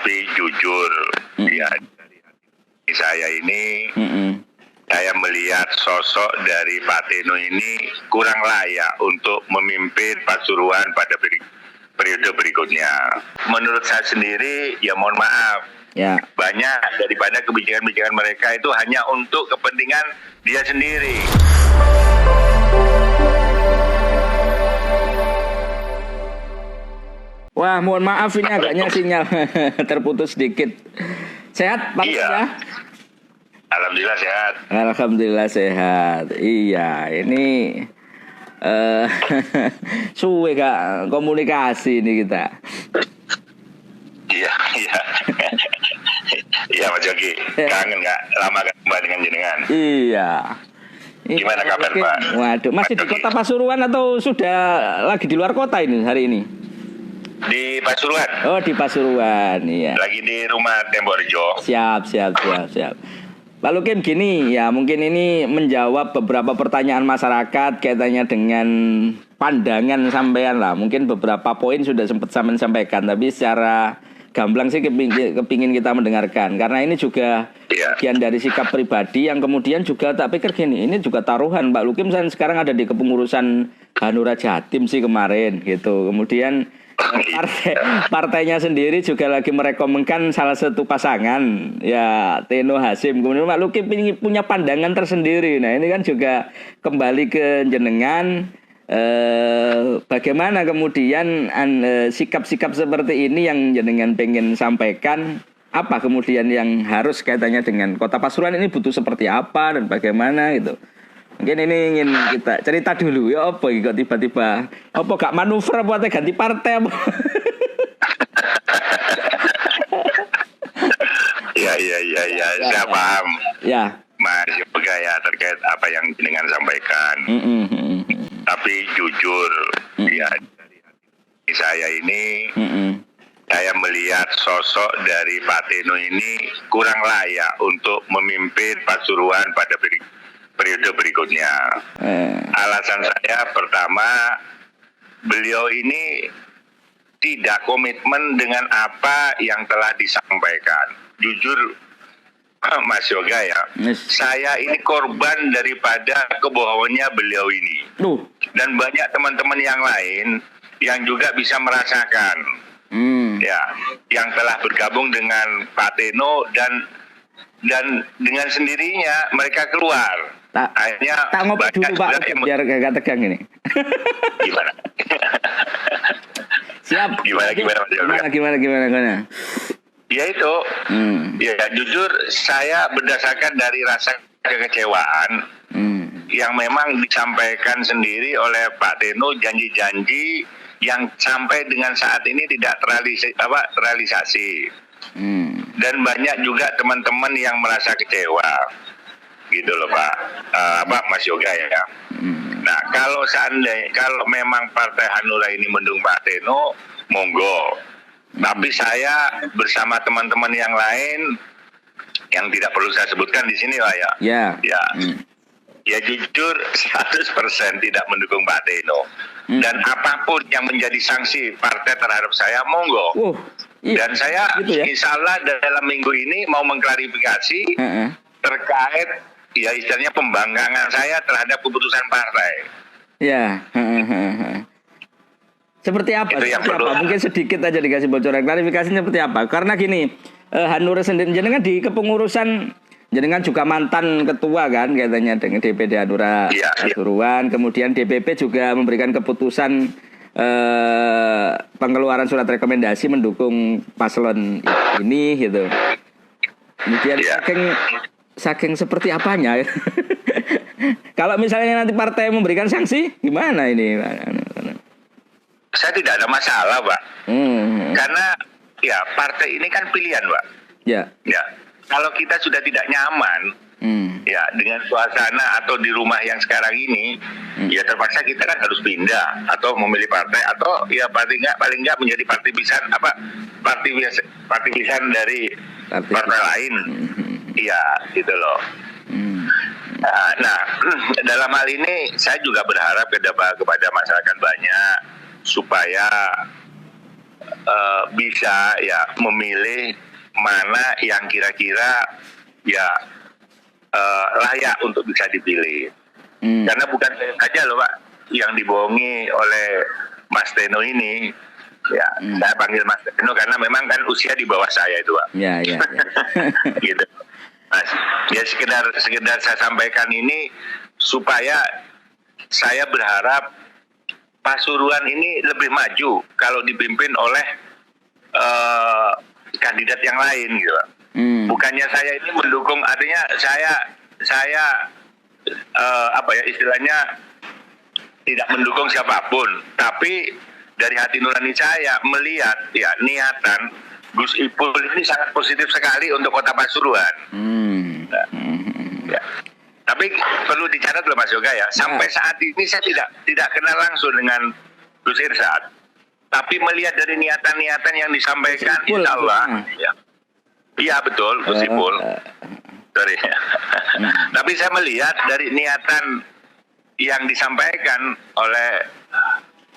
Tapi jujur, ya saya ini, saya melihat sosok dari Pak Teno ini kurang layak untuk memimpin Pasuruan pada periode berikutnya. Menurut saya sendiri, ya mohon maaf, banyak daripada kebijakan-kebijakan mereka itu hanya untuk kepentingan dia sendiri. Wah, mohon maaf ini agaknya sinyal terputus sedikit. Sehat Pak? Iya. Ya? Alhamdulillah sehat. Alhamdulillah sehat. Iya, ini suwe Kak komunikasi ini kita. Iya. Iya Mas Yogi, kangen nggak? Lama gak kembali dengan jenengan? Iya. Gimana kabar Pak? Waduh, masih di Kota Pasuruan atau sudah lagi di luar kota ini hari ini? Di Pasuruan. Oh, di Pasuruan, iya. Lagi di rumah Temborejo. Siap. Pak Lukim gini, ya mungkin ini menjawab beberapa pertanyaan masyarakat kaitannya dengan pandangan sampean lah. Mungkin beberapa poin sudah sempat sampean sampaikan, tapi secara gamblang sih kepingin kita mendengarkan. Karena ini juga bagian dari sikap pribadi yang kemudian juga tak pikir gini, ini juga taruhan Pak Lukim sekarang ada di kepengurusan Hanura Jatim sih kemarin gitu. Kemudian partainya sendiri juga lagi merekomendasikan salah satu pasangan ya Teno Hasim. Kemudian Pak Lukim punya pandangan tersendiri. Nah ini kan juga kembali ke jenengan, bagaimana kemudian sikap-sikap seperti ini yang jenengan pengen sampaikan, apa kemudian yang harus kaitannya dengan Kota Pasuruan ini butuh seperti apa dan bagaimana gitu. Mungkin ini ingin kita cerita dulu ya, apa kok tiba-tiba apa gak manuver buat ganti partai apa? Ya, saya paham. Ya. Mas Yoga ya terkait apa yang dengan sampaikan. Tapi jujur, ya saya ini, saya melihat sosok dari Pak Teno ini kurang layak untuk memimpin Pasuruan pada periode berikutnya. Alasan saya pertama, beliau ini tidak komitmen dengan apa yang telah disampaikan. Jujur Mas Yoga ya, saya ini korban daripada kebohongannya beliau ini. Dan banyak teman-teman yang lain yang juga bisa merasakan. Ya, yang telah bergabung dengan Pak Teno dan dengan sendirinya mereka keluar. Akhirnya tak ngopi dulu Pak biar gak tegang ini. Gimana? Siap. Gimana? Ya itu. Ya jujur saya berdasarkan dari rasa kekecewaan yang memang disampaikan sendiri oleh Pak Teno, janji-janji yang sampai dengan saat ini tidak terrealisasi. Dan banyak juga teman-teman yang merasa kecewa. Gitu loh Pak, Mas Yoga ya. Nah kalau memang Partai Hanura ini mendukung Pak Teno, monggo. Tapi saya bersama teman-teman yang lain yang tidak perlu saya sebutkan di sini lah ya. Ya jujur 100% tidak mendukung Pak Teno. Dan apapun yang menjadi sanksi partai terhadap saya, monggo. Dan saya gitu ya? Insya Allah dalam minggu ini mau mengklarifikasi terkait ya istilahnya pembangkangan saya terhadap keputusan partai. Ya. Seperti apa? Mungkin sedikit aja dikasih bocoran klarifikasinya seperti apa? Karena gini, Hanura sendiri jenengan di kepengurusan, jenengan juga mantan ketua kan katanya dengan DPD Hanura Pasuruan, kemudian DPP juga memberikan keputusan pengeluaran surat rekomendasi mendukung paslon ini gitu. Kemudian saking seperti apanya? Kalau misalnya nanti partai memberikan sanksi, gimana ini? Saya tidak ada masalah, Pak. Karena ya partai ini kan pilihan, Pak. Ya. Kalau kita sudah tidak nyaman, ya dengan suasana atau di rumah yang sekarang ini, ya terpaksa kita kan harus pindah atau memilih partai atau ya paling nggak menjadi partisan dari partai lain. Iya, gitu loh. Nah, dalam hal ini saya juga berharap kepada masyarakat banyak supaya bisa ya memilih mana yang kira-kira ya layak untuk bisa dipilih. Karena bukan saya saja loh Pak yang dibohongi oleh Mas Teno ini. Ya, saya panggil Mas Teno karena memang kan usia di bawah saya itu Pak. Ya. Gitu. Mas, ya sekedar saya sampaikan ini supaya saya berharap Pasuruan ini lebih maju kalau dipimpin oleh kandidat yang lain gitu Pak. Bukannya saya ini mendukung, artinya saya istilahnya tidak mendukung siapapun, tapi dari hati nurani saya melihat ya niatan Gus Ipul ini sangat positif sekali untuk Kota Pasuruan. Ya. Tapi perlu dicatat loh Mas Yoga ya, sampai saat ini saya tidak kenal langsung dengan Gus Irsad, tapi melihat dari niatan-niatan yang disampaikan, insya Allah, ya. Iya betul, Gus Ipul. Sorry. Tapi saya melihat dari niatan yang disampaikan oleh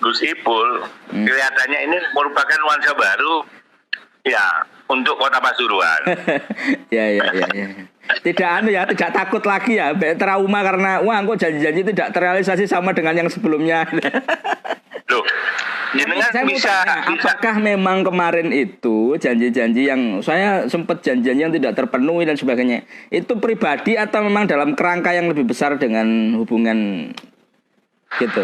Gus Ipul, kelihatannya ini merupakan nuansa baru, ya, untuk Kota Pasuruan. Ya. Tidak takut lagi ya, trauma karena kok janji-janji tidak terrealisasi sama dengan yang sebelumnya. Loh, jenengan bisa, apakah memang kemarin itu janji-janji yang saya sempat janji-janji yang tidak terpenuhi dan sebagainya itu pribadi atau memang dalam kerangka yang lebih besar dengan hubungan gitu?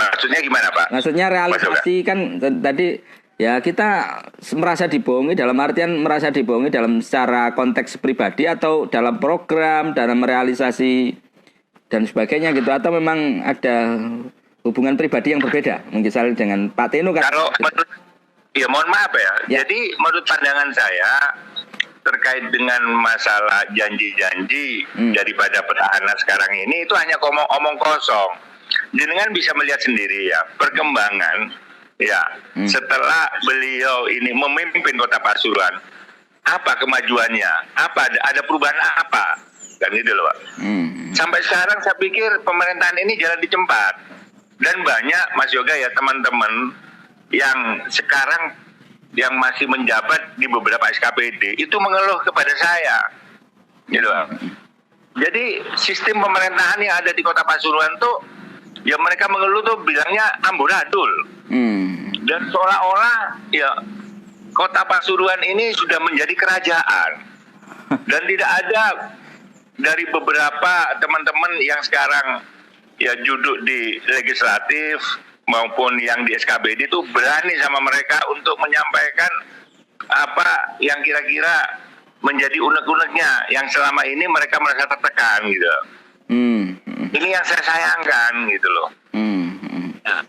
Maksudnya gimana Pak? Maksudnya realisasi kan tadi ya kita merasa dibohongi dalam artian merasa dibohongi dalam secara konteks pribadi atau dalam program, dalam realisasi dan sebagainya gitu, atau memang ada hubungan pribadi yang berbeda misalnya dengan Pak Teno kan? Kalau menurut, ya mohon maaf ya. Jadi menurut pandangan saya terkait dengan masalah janji-janji daripada petahana sekarang ini itu hanya omong kosong. Jenengan bisa melihat sendiri ya perkembangan ya setelah beliau ini memimpin Kota Pasuruan, apa kemajuannya, ada perubahan apa kan gitu loh Pak. Sampai sekarang saya pikir pemerintahan ini jalan di tempat. Dan banyak Mas Yoga ya teman-teman yang sekarang yang masih menjabat di beberapa SKPD itu mengeluh kepada saya, gitu. Jadi sistem pemerintahan yang ada di Kota Pasuruan tuh, ya mereka mengeluh tuh bilangnya amburadul. Dan seolah-olah ya Kota Pasuruan ini sudah menjadi kerajaan. Dan tidak ada dari beberapa teman-teman yang sekarang ya duduk di legislatif maupun yang di SKBD itu berani sama mereka untuk menyampaikan apa yang kira-kira menjadi unek-uneknya yang selama ini mereka merasa tertekan gitu. Ini yang saya sayangkan gitu loh.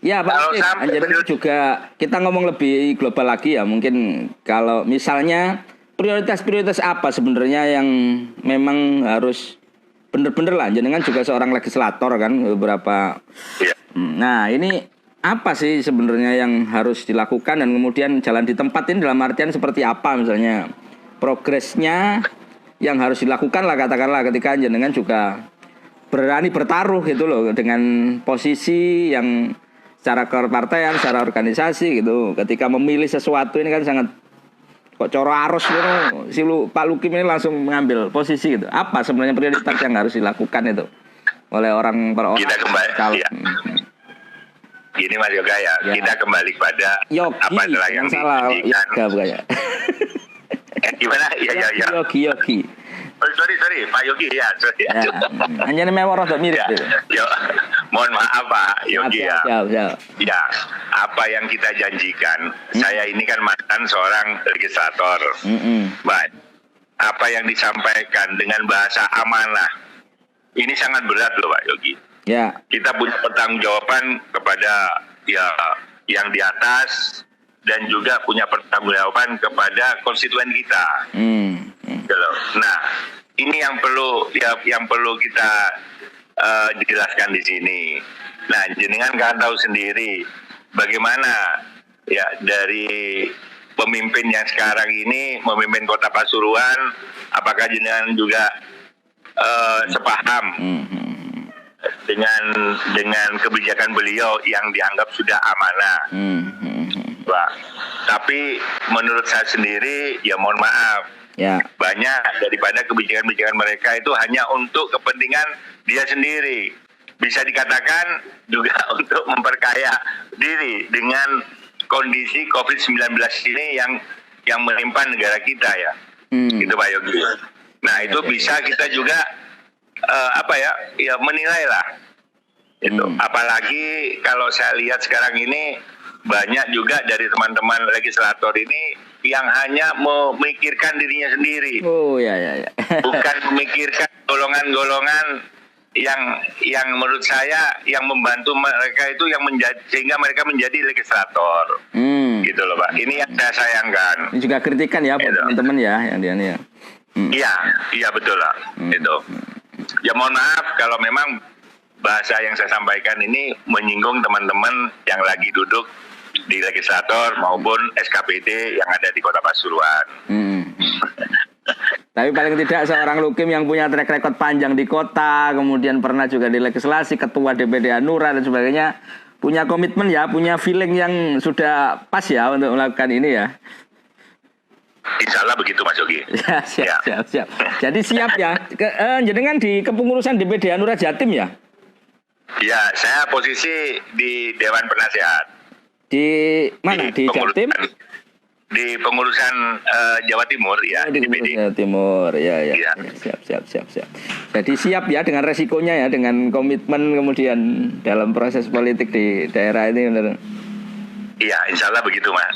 Ya Pak, jadi juga kita ngomong lebih global lagi ya, mungkin kalau misalnya prioritas apa sebenarnya yang memang harus bener-bener lah, jenengan juga seorang legislator kan beberapa. Nah ini apa sih sebenarnya yang harus dilakukan dan kemudian jalan di tempat ini dalam artian seperti apa misalnya progresnya yang harus dilakukan lah katakanlah ketika jenengan juga berani bertaruh gitu loh dengan posisi yang secara kepartaian, secara organisasi gitu. Ketika memilih sesuatu ini kan sangat kok coro arus gitu, Pak Lukim ini langsung mengambil posisi gitu. Apa sebenarnya prioritas yang harus dilakukan itu oleh orang per orang? Kita kembali. Ya. Gini Mas Yoga ya, kita kembali pada Yogi, apa adalah yang salah Yoga bukannya. Gimana? Ya. Yogi. Oh, sorry, Pak Yogi ya. Sorry. Hanya memang orang mirip ya. gitu. Mohon maaf Pak Yogi ya. Ya, apa yang kita janjikan, saya ini kan mantan seorang legislator. Baik. Apa yang disampaikan dengan bahasa amanah, ini sangat berat loh Pak Yogi. Ya. Kita punya pertanggungjawaban kepada ya yang di atas dan juga punya pertanggungjawaban kepada konstituen kita. Nah, ini yang perlu kita dijelaskan di sini. Nah, jenengan kan tahu sendiri bagaimana ya dari pemimpin yang sekarang ini memimpin Kota Pasuruan, apakah jenengan juga sepaham dengan kebijakan beliau yang dianggap sudah amanah. Pak. Tapi menurut saya sendiri, ya mohon maaf, Ya. banyak daripada kebijakan-kebijakan mereka itu hanya untuk kepentingan dia sendiri. Bisa dikatakan juga untuk memperkaya diri dengan kondisi COVID-19 ini yang menimpa negara kita ya. Gitu Pak Yogi. Nah, itu bisa kita juga menilai lah. Itu. Apalagi kalau saya lihat sekarang ini banyak juga dari teman-teman legislator ini yang hanya memikirkan dirinya sendiri. Oh ya. Bukan memikirkan golongan-golongan yang menurut saya yang membantu mereka itu yang menjadi, sehingga mereka menjadi legislator. Gitu loh Pak. Ini yang saya sayangkan. Ini juga kritikan ya buat teman-teman ya yang dia nih ya. Iya betul lah. Itu. Ya mohon maaf kalau memang bahasa yang saya sampaikan ini menyinggung teman-teman yang lagi duduk di legislator maupun SKPD yang ada di Kota Pasuruan. Tapi paling tidak seorang Lukim yang punya track record panjang di kota, kemudian pernah juga di legislasi, ketua DPD Hanura dan sebagainya, punya komitmen ya, punya feeling yang sudah pas ya untuk melakukan ini ya. Insya Allah begitu Mas Yogi. Ya, siap. Jadi siap ya. Jenengan di kepengurusan DPD Hanura Jatim ya? Ya, saya posisi di Dewan Penasehat. Di mana? Di Jatim? Di pengurusan Jawa Timur ya, di DPD. Jawa Timur ya. Siap. Jadi siap ya dengan resikonya ya, dengan komitmen kemudian dalam proses politik di daerah ini benar. Iya, insya Allah begitu Mas.